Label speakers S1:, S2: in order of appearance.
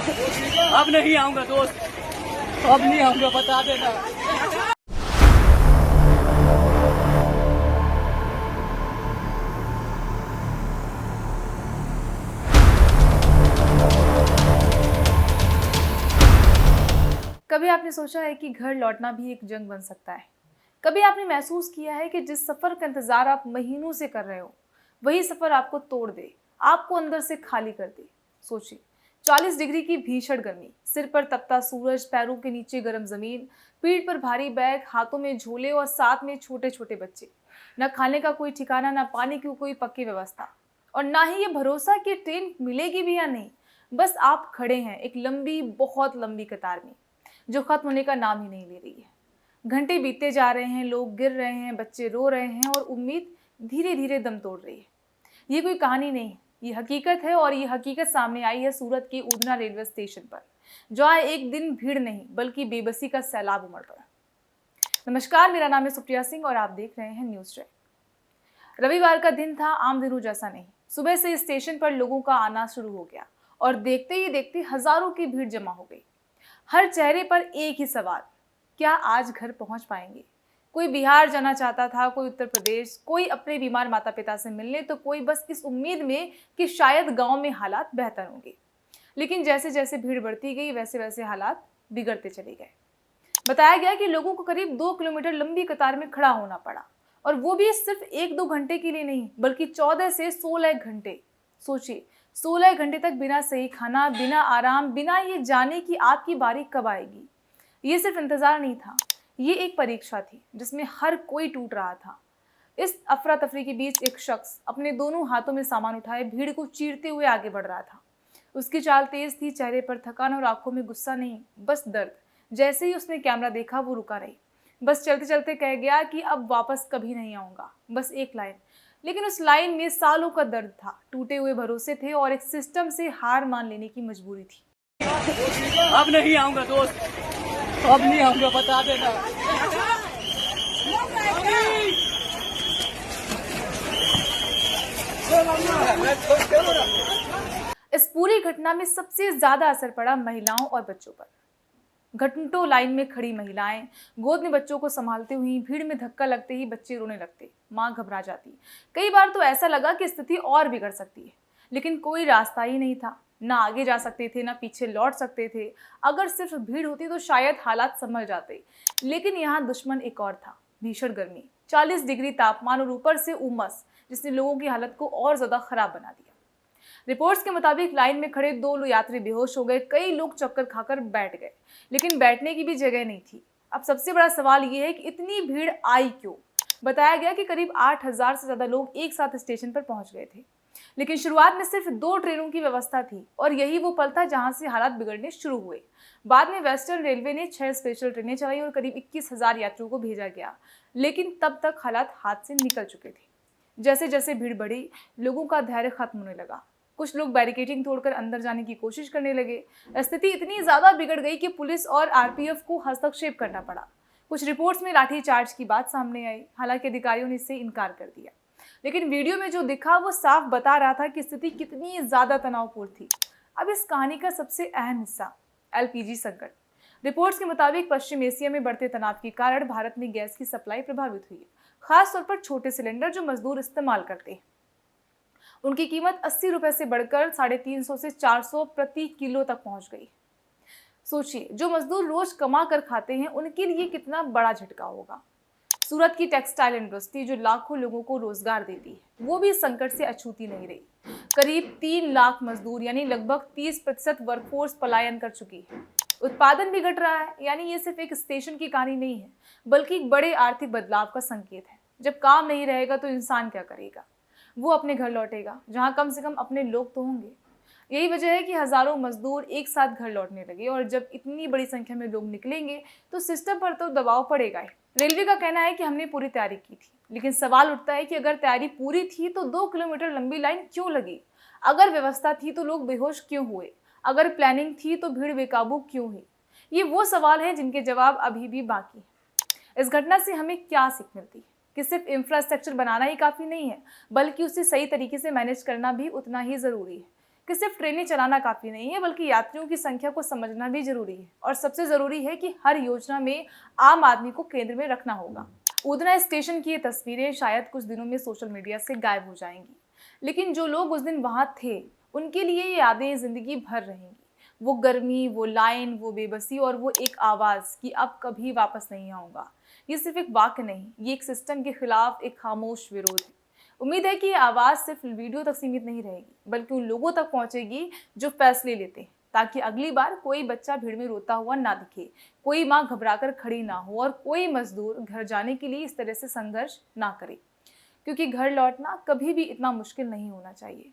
S1: अब नहीं आऊंगा दोस्त, अब नहीं आऊंगा, बता देना।
S2: कभी आपने सोचा है कि घर लौटना भी एक जंग बन सकता है? कभी आपने महसूस किया है कि जिस सफर का इंतजार आप महीनों से कर रहे हो, वही सफर आपको तोड़ दे, आपको अंदर से खाली कर दे? सोचिए, 40 डिग्री की भीषण गर्मी, सिर पर तपता सूरज, पैरों के नीचे गर्म जमीन, पीठ पर भारी बैग, हाथों में झोले और साथ में छोटे छोटे बच्चे। न खाने का कोई ठिकाना, न पानी की कोई पक्की व्यवस्था, और ना ही ये भरोसा कि ट्रेन मिलेगी भी या नहीं। बस आप खड़े हैं एक लंबी, बहुत लंबी कतार में, जो खत्म होने का नाम ही नहीं ले रही है। घंटे बीतते जा रहे हैं, लोग गिर रहे हैं, बच्चे रो रहे हैं और उम्मीद धीरे धीरे दम तोड़ रही है। ये कोई कहानी नहीं है, ये हकीकत है, और ये हकीकत सामने आई है सूरत के उधना रेलवे स्टेशन पर, जहाँ एक दिन भीड़ नहीं बल्कि बेबसी का सैलाब उमड़ पड़ा। नमस्कार, मेरा नाम है सुप्रिया सिंह और आप देख रहे हैं न्यूज़ ट्रैक। रविवार का दिन था, आम दिनों जैसा नहीं। सुबह से स्टेशन पर लोगों का आना शुरू हो गया और देखते ही देखते हजारों की भीड़ जमा हो गई। हर चेहरे पर एक ही सवाल, क्या आज घर पहुंच पाएंगे? कोई बिहार जाना चाहता था, कोई उत्तर प्रदेश, कोई अपने बीमार माता पिता से मिलने, तो कोई बस इस उम्मीद में कि शायद गांव में हालात बेहतर होंगे। लेकिन जैसे जैसे भीड़ बढ़ती गई, वैसे वैसे हालात बिगड़ते चले गए। बताया गया कि लोगों को करीब 2 किलोमीटर लंबी कतार में खड़ा होना पड़ा, और वो भी सिर्फ 1-2 घंटे के लिए नहीं, बल्कि 14 से 16 घंटे। सोचिए, 16 घंटे तक बिना सही खाना, बिना आराम, बिना ये जाने कि आपकी बारी कब आएगी। ये सिर्फ इंतजार नहीं था, ये एक परीक्षा थी जिसमें हर कोई टूट रहा था। इस अफरा तफरी के बीच एक शख्स अपने दोनों हाथों में सामान उठाए भीड़ को चीरते हुए आगे बढ़ रहा था। उसकी चाल तेज थी, चेहरे पर थकान और आंखों में गुस्सा नहीं, बस दर्द। जैसे ही उसने कैमरा देखा, वो रुका नहीं, बस चलते चलते कह गया कि अब वापस कभी नहीं आऊंगा। बस एक लाइन, लेकिन उस लाइन में सालों का दर्द था, टूटे हुए भरोसे थे और एक सिस्टम से हार मान लेने की मजबूरी थी।
S1: अब नहीं आऊंगा दोस्त, अब नहीं आऊंगा, बता देना।
S2: इस पूरी घटना में सबसे ज्यादा असर पड़ा महिलाओं और बच्चों पर। घंटों लाइन में खड़ी महिलाएं गोद में बच्चों को संभालती हुई, भीड़ में धक्का लगते ही बच्चे रोने लगते, मां घबरा जाती। कई बार तो ऐसा लगा कि स्थिति और बिगड़ सकती है, लेकिन कोई रास्ता ही नहीं था। ना आगे जा सकते थे, ना पीछे लौट सकते थे। अगर सिर्फ भीड़ होती तो शायद हालात संभल जाते, लेकिन यहाँ दुश्मन एक और था, भीषण गर्मी, 40 डिग्री तापमान और ऊपर से उमस, जिसने लोगों की हालत को और ज्यादा खराब बना दिया। रिपोर्ट्स के मुताबिक लाइन में खड़े 2 यात्री बेहोश हो गए, कई लोग चक्कर खाकर बैठ गए, लेकिन बैठने की भी जगह नहीं थी। अब सबसे बड़ा सवाल ये है कि इतनी भीड़ आई क्यों? बताया गया कि करीब 8,000 से ज्यादा लोग एक साथ स्टेशन पर पहुंच गए थे, लेकिन शुरुआत में सिर्फ 2 ट्रेनों की व्यवस्था थी, और यही वो पल था जहां से हालात बिगड़ने शुरू हुए। बाद में वेस्टर्न रेलवे ने 6 स्पेशल ट्रेनें चलाई और करीब 21,000 यात्रियों को भेजा गया, लेकिन तब तक हालात हाथ से निकल चुके थे। जैसे जैसे भीड़ बढ़ी, लोगों का धैर्य खत्म होने लगा। कुछ लोग बैरिकेडिंग तोड़कर अंदर जाने की कोशिश करने लगे। स्थिति इतनी ज्यादा बिगड़ गई कि पुलिस और आरपीएफ को हस्तक्षेप करना पड़ा। कुछ रिपोर्ट्स में लाठीचार्ज की बात सामने आई, हालांकि अधिकारियों ने इससे इनकार कर दिया, लेकिन वीडियो में जो दिखा वो साफ बता रहा था कि स्थिति कितनी ज्यादा तनावपूर्ण थी। अब इस कहानी का सबसे अहम हिस्सा, एलपीजी संकट। रिपोर्ट्स के मुताबिक पश्चिम एशिया में बढ़ते तनाव के कारण भारत में गैस की सप्लाई प्रभावित हुई है, खासतौर पर छोटे सिलेंडर जो मजदूर इस्तेमाल करते हैं। उनकी कीमत 80 रुपए से बढ़कर 350 से 400 प्रति किलो तक पहुंच गई। सोचिए, जो मजदूर रोज कमा कर खाते हैं, उनके लिए कितना बड़ा झटका होगा। सूरत की टेक्सटाइल इंडस्ट्री जो लाखों लोगों को रोजगार देती है, वो भी इस संकट से अछूती नहीं रही। करीब 3 लाख मजदूर यानी लगभग 30% वर्कफोर्स पलायन कर चुकी है। उत्पादन भी घट रहा है, यानी ये सिर्फ एक स्टेशन की कहानी नहीं है, बल्कि एक बड़े आर्थिक बदलाव का संकेत है। जब काम नहीं रहेगा तो इंसान क्या करेगा? वो अपने घर लौटेगा, जहाँ कम से कम अपने लोग तो होंगे। यही वजह है कि हजारों मजदूर एक साथ घर लौटने लगे, और जब इतनी बड़ी संख्या में लोग निकलेंगे तो सिस्टम पर तो दबाव पड़ेगा ही। रेलवे का कहना है कि हमने पूरी तैयारी की थी, लेकिन सवाल उठता है कि अगर तैयारी पूरी थी तो 2 किलोमीटर लंबी लाइन क्यों लगी? अगर व्यवस्था थी तो लोग बेहोश क्यों हुए? अगर प्लानिंग थी तो भीड़ बेकाबू क्यों हुई? ये वो सवाल हैं जिनके जवाब अभी भी बाकी हैं। इस घटना से हमें क्या सीख मिलती है कि सिर्फ इंफ्रास्ट्रक्चर बनाना ही काफ़ी नहीं है, बल्कि उसे सही तरीके से मैनेज करना भी उतना ही ज़रूरी है। कि सिर्फ ट्रेनें चलाना काफ़ी नहीं है, बल्कि यात्रियों की संख्या को समझना भी जरूरी है। और सबसे ज़रूरी है कि हर योजना में आम आदमी को केंद्र में रखना होगा। उधना स्टेशन की ये तस्वीरें शायद कुछ दिनों में सोशल मीडिया से गायब हो जाएंगी, लेकिन जो लोग उस दिन वहाँ थे उनके लिए ये यादें ज़िंदगी भर रहेंगी। वो गर्मी, वो लाइन, वो बेबसी और वो एक आवाज़ कि अब कभी वापस नहीं आऊँगा। ये सिर्फ एक वाक्य नहीं, ये एक सिस्टम के खिलाफ एक खामोश विरोध है। उम्मीद है कि ये आवाज़ सिर्फ वीडियो तक सीमित नहीं रहेगी, बल्कि उन लोगों तक पहुंचेगी जो फैसले लेते हैं, ताकि अगली बार कोई बच्चा भीड़ में रोता हुआ ना दिखे, कोई माँ घबराकर खड़ी ना हो और कोई मजदूर घर जाने के लिए इस तरह से संघर्ष ना करे, क्योंकि घर लौटना कभी भी इतना मुश्किल नहीं होना चाहिए।